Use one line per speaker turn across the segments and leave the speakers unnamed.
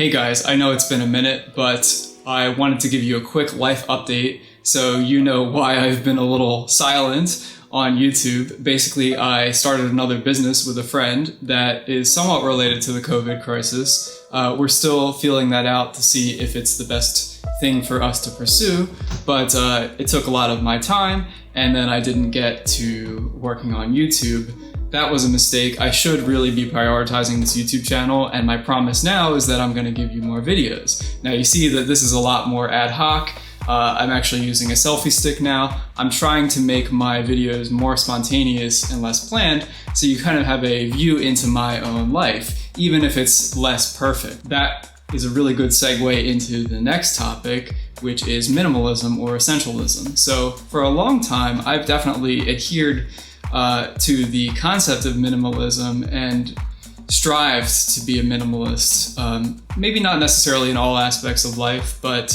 Hey guys, I know it's been a minute, but I wanted to give you a quick life update so you know why I've been a little silent on YouTube. Basically, I started another business with a friend that is somewhat related to the COVID crisis. We're still feeling that out to see if it's the best thing for us to pursue, but it took a lot of my time, and then I didn't get to working on YouTube. That was a mistake. I should really be prioritizing this YouTube channel, and my promise now is that I'm going to give you more videos. Now you see that this is a lot more ad hoc. I'm actually using a selfie stick now. I'm trying to make my videos more spontaneous and less planned, so you kind of have a view into my own life, even if it's less perfect. That is a really good segue into the next topic, which is minimalism or essentialism. So for a long time, I've definitely adhered to the concept of minimalism and strived to be a minimalist. Maybe not necessarily in all aspects of life, but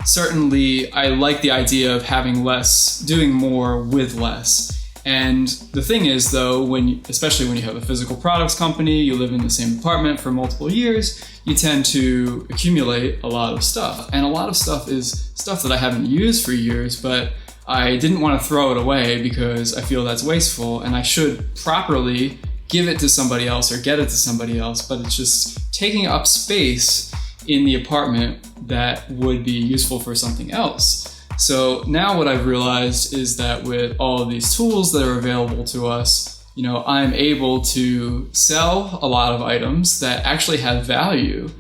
certainly I like the idea of having less, doing more with less. And the thing is though, especially when you have a physical products company, you live in the same apartment for multiple years, you tend to accumulate a lot of stuff. And a lot of stuff is stuff that I haven't used for years, but I didn't want to throw it away because I feel that's wasteful and I should properly give it to somebody else or get it to somebody else, but it's just taking up space in the apartment that would be useful for something else. So now what I've realized is that with all of these tools that are available to us, I'm able to sell a lot of items that actually have value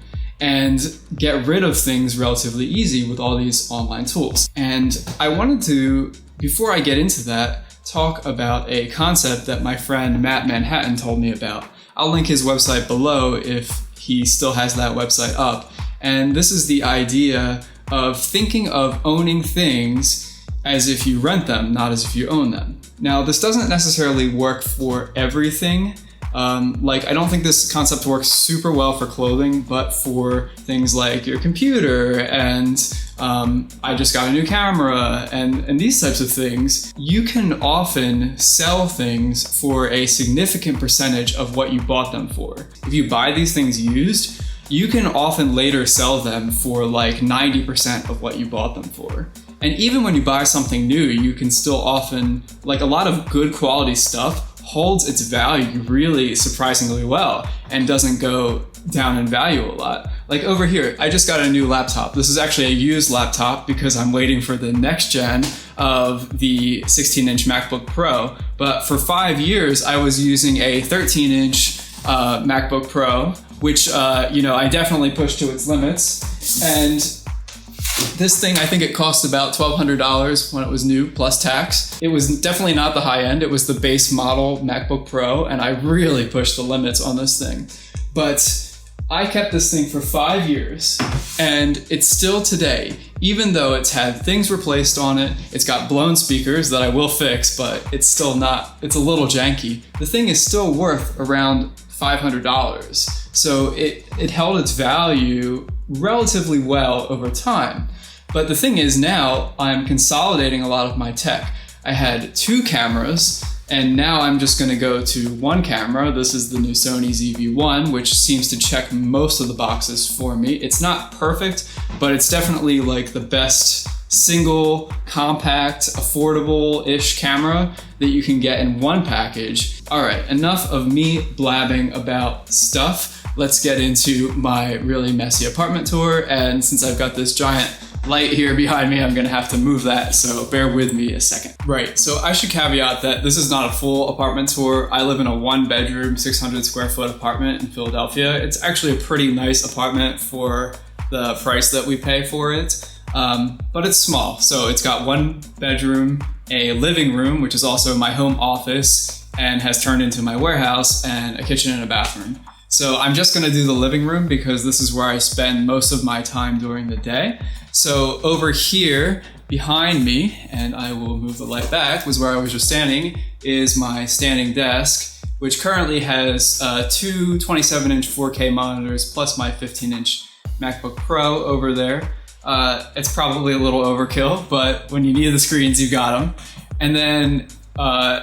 and get rid of things relatively easy with all these online tools. And I wanted to, before I get into that, talk about a concept that my friend Matt Manhattan told me about. I'll link his website below if he still has that website up. And this is the idea of thinking of owning things as if you rent them, not as if you own them. Now, this doesn't necessarily work for everything. I don't think this concept works super well for clothing, but for things like your computer and I just got a new camera and these types of things, you can often sell things for a significant percentage of what you bought them for. If you buy these things used, you can often later sell them for like 90% of what you bought them for. And even when you buy something new, you can still often, like a lot of good quality stuff holds its value really surprisingly well and doesn't go down in value a lot. Like over here, I just got a new laptop. This is actually a used laptop because I'm waiting for the next gen of the 16-inch MacBook Pro. But for 5 years, I was using a 13-inch MacBook Pro, which I definitely pushed to its limits. And this thing, I think it cost about $1,200 when it was new, plus tax. It was definitely not the high end. It was the base model MacBook Pro, and I really pushed the limits on this thing. But I kept this thing for 5 years, and it's still today, even though it's had things replaced on it. It's got blown speakers that I will fix, but it's still not, it's a little janky. The thing is still worth around $500. So it held its value relatively well over time. But the thing is now I'm consolidating a lot of my tech. I had 2 cameras and now I'm just going to go to 1 camera. This is the new Sony ZV-1, which seems to check most of the boxes for me. It's not perfect, but it's definitely like the best single, compact, affordable-ish camera that you can get in one package. All right, enough of me blabbing about stuff. Let's get into my really messy apartment tour. And since I've got this giant light here behind me, I'm gonna have to move that, so bear with me a second. Right, so I should caveat that this is not a full apartment tour. I live in a 1-bedroom, 600 square foot apartment in Philadelphia. It's actually a pretty nice apartment for the price that we pay for it. But it's small. So it's got 1 bedroom, a living room, which is also my home office and has turned into my warehouse, and a kitchen and a bathroom. So I'm just gonna do the living room because this is where I spend most of my time during the day. So over here behind me, and I will move the light back, was where I was just standing, is my standing desk, which currently has 2 27-inch 4K monitors plus my 15-inch MacBook Pro over there. It's probably a little overkill, but when you need the screens, you got them. And then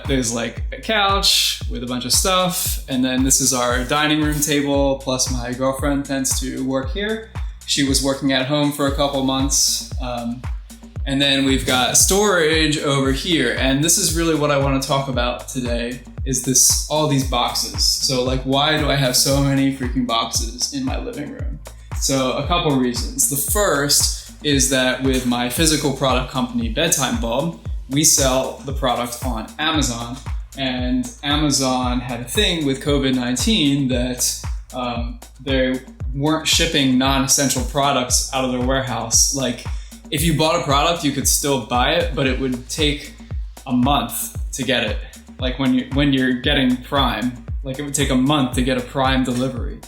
there's like a couch, with a bunch of stuff. And then this is our dining room table, plus my girlfriend tends to work here. She was working at home for a couple months. And then we've got storage over here. And this is really what I want to talk about today, is all these boxes. So like, why do I have so many freaking boxes in my living room? So a couple reasons. The first is that with my physical product company, Bedtime Bulb, we sell the product on Amazon. And Amazon had a thing with COVID-19 that they weren't shipping non-essential products out of their warehouse. Like, if you bought a product, you could still buy it, but it would take a month to get it. Like when you're getting Prime, like it would take a month to get a Prime delivery.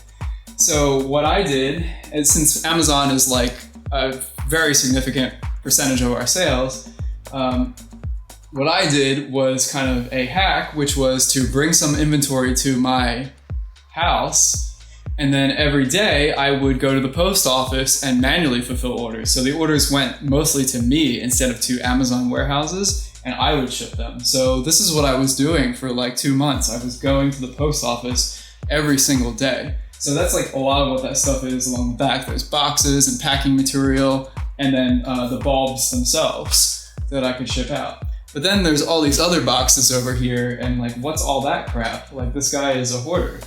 So what I did, and since Amazon is like a very significant percentage of our sales, what I did was kind of a hack, which was to bring some inventory to my house. And then every day I would go to the post office and manually fulfill orders. So the orders went mostly to me instead of to Amazon warehouses, and I would ship them. So this is what I was doing for like 2 months. I was going to the post office every single day. So that's like a lot of what that stuff is along the back. There's boxes and packing material, and then the bulbs themselves that I could ship out. But then there's all these other boxes over here, and like, what's all that crap? Like, this guy is a hoarder.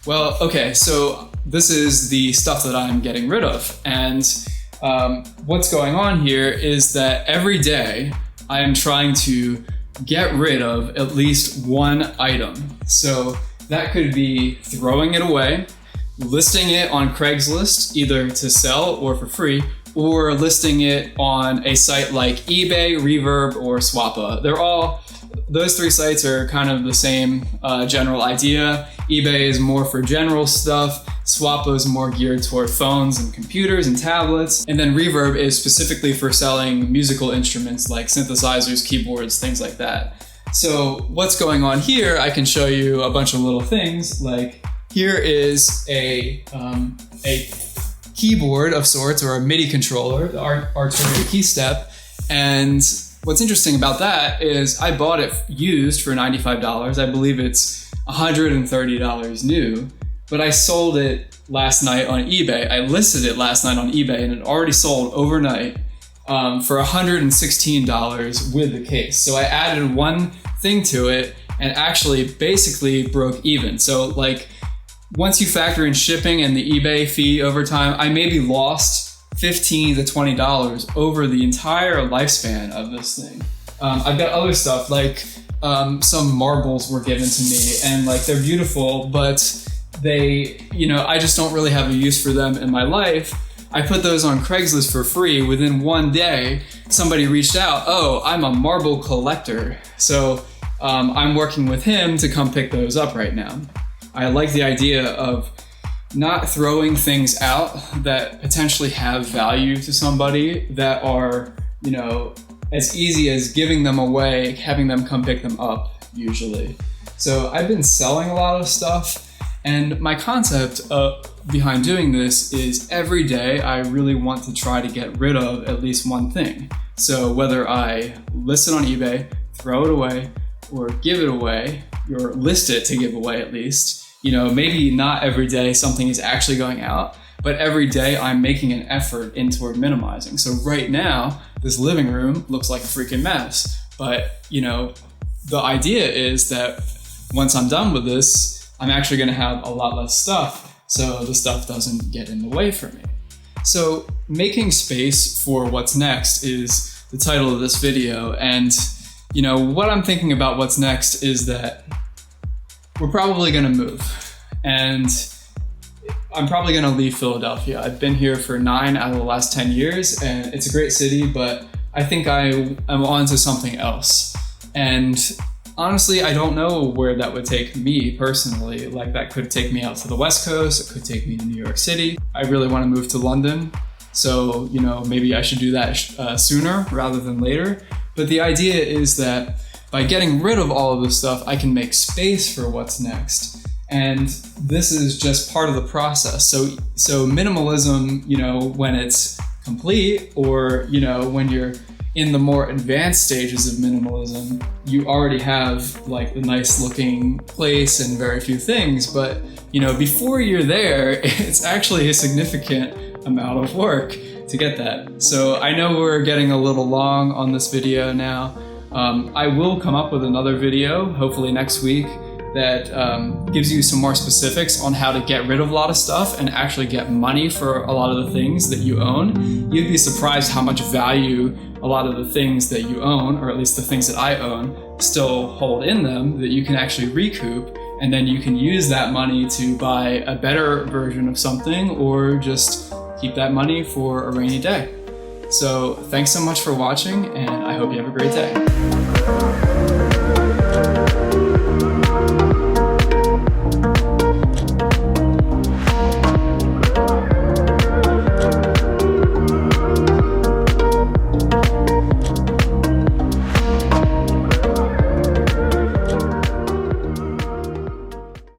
Well, okay, so this is the stuff that I'm getting rid of. And what's going on here is that every day I am trying to get rid of at least one item. So that could be throwing it away, listing it on Craigslist, either to sell or for free, or listing it on a site like eBay, Reverb, or Swappa. Those three sites are kind of the same general idea. eBay is more for general stuff. Swappa is more geared toward phones and computers and tablets. And then Reverb is specifically for selling musical instruments like synthesizers, keyboards, things like that. So what's going on here, I can show you a bunch of little things. Like, here is a keyboard of sorts, or a MIDI controller, the Arturia keystep. And what's interesting about that is I bought it used for $95. I believe it's $130 new, but I sold it last night on eBay. I listed it last night on eBay, and it already sold overnight for $116 with the case. So I added one thing to it and actually basically broke even. So like, once you factor in shipping and the eBay fee over time, I maybe lost $15 to $20 over the entire lifespan of this thing. I've got other stuff, like some marbles were given to me, and like, they're beautiful, but they, I just don't really have a use for them in my life. I put those on Craigslist for free. Within one day, somebody reached out, oh, I'm a marble collector. So I'm working with him to come pick those up right now. I like the idea of not throwing things out that potentially have value to somebody, that are, as easy as giving them away, having them come pick them up, usually. So I've been selling a lot of stuff, and my concept behind doing this is every day I really want to try to get rid of at least one thing. So whether I list it on eBay, throw it away, or give it away, or list it to give away at least, maybe not every day something is actually going out, but every day I'm making an effort in toward minimizing. So right now, this living room looks like a freaking mess. But, the idea is that once I'm done with this, I'm actually going to have a lot less stuff, so the stuff doesn't get in the way for me. So making space for what's next is the title of this video. And, what I'm thinking about what's next is that we're probably going to move, and I'm probably going to leave Philadelphia. I've been here for 9 out of the last 10 years, and it's a great city, but I think I am on to something else. And honestly, I don't know where that would take me personally. Like, that could take me out to the West Coast. It could take me to New York City. I really want to move to London. So, maybe I should do that sooner rather than later. But the idea is that by getting rid of all of this stuff, I can make space for what's next. And this is just part of the process. So minimalism, when it's complete, or, when you're in the more advanced stages of minimalism, you already have like the nice looking place and very few things, but before you're there, it's actually a significant amount of work to get that. So I know we're getting a little long on this video now. I will come up with another video, hopefully next week, that gives you some more specifics on how to get rid of a lot of stuff and actually get money for a lot of the things that you own. You'd be surprised how much value a lot of the things that you own, or at least the things that I own, still hold in them that you can actually recoup, and then you can use that money to buy a better version of something or just keep that money for a rainy day. So thanks so much for watching, and I hope you have a great day.